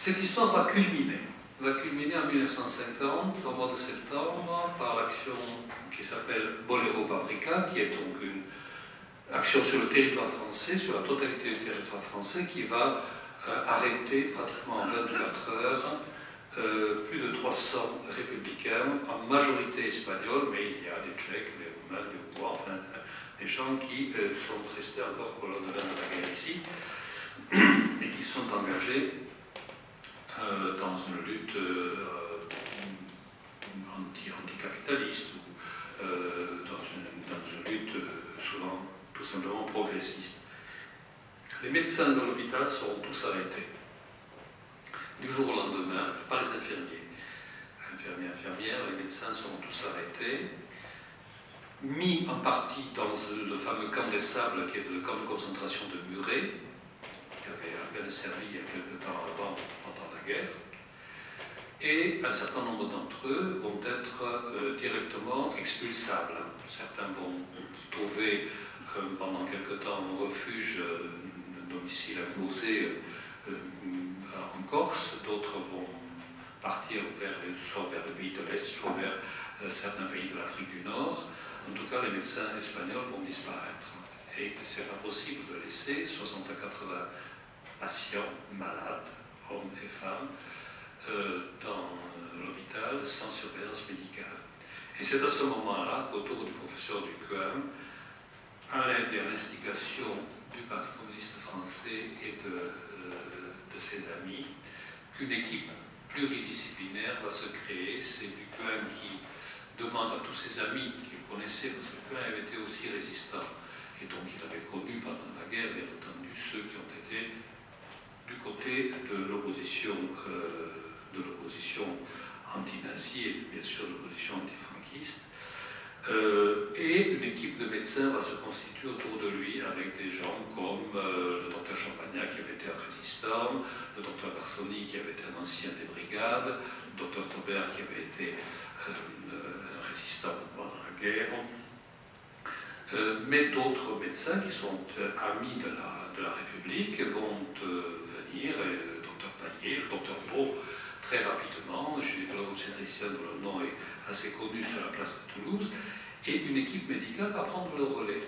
Cette histoire va culminer en 1950, au mois de septembre, par l'action qui s'appelle Boléro Paprika, qui est donc une action sur le territoire français, sur la totalité du territoire français, qui va arrêter pratiquement en 24 heures plus de 300 républicains, en majorité espagnols, mais il y a des Tchèques, des Roumains, des Hongrois, enfin, des gens qui sont restés encore au lendemain de la guerre ici, et qui sont engagés dans une lutte anticapitaliste ou dans une lutte souvent tout simplement progressiste. Les médecins de l'hôpital seront tous arrêtés du jour au lendemain, pas les infirmières, les médecins seront tous arrêtés, mis en partie dans le fameux camp des sables qui est le camp de concentration de Muret, qui avait à peine servi il y a quelque temps avant, pendant la guerre, et un certain nombre d'entre eux vont être directement expulsables. Certains vont trouver pendant quelque temps un refuge, un domicile imposé en Corse, d'autres vont partir soit vers le pays de l'Est, soit vers certains pays de l'Afrique du Nord. En tout cas, les médecins espagnols vont disparaître. Et ce n'est pas possible de laisser 60 à 80 patients malades, hommes et femmes, dans l'hôpital sans surveillance médicale. Et c'est à ce moment-là qu'autour du professeur Ducoing, à l'instigation du Parti communiste français et de ses amis, qu'une équipe pluridisciplinaire va se créer. C'est Ducoing qui demande à tous ses amis qu'il connaissait, parce que Ducoing avait été aussi résistant, et donc il avait connu pendant la guerre, bien entendu, ceux qui ont été du côté de l'opposition anti-nazie et bien sûr de l'opposition anti-franquiste. Et une équipe de médecins va se constituer autour de lui avec des gens comme le docteur Champagnat qui avait été un résistant, le docteur Barsoni qui avait été un ancien des brigades, le docteur Taubert qui avait été un résistant pendant la guerre, mais d'autres médecins qui sont amis de la République vont venir, le docteur Paillet, le docteur Beau, très rapidement, gynécologue obstétricien dont le nom est assez connu sur la place de Toulouse, et une équipe médicale va prendre le relais.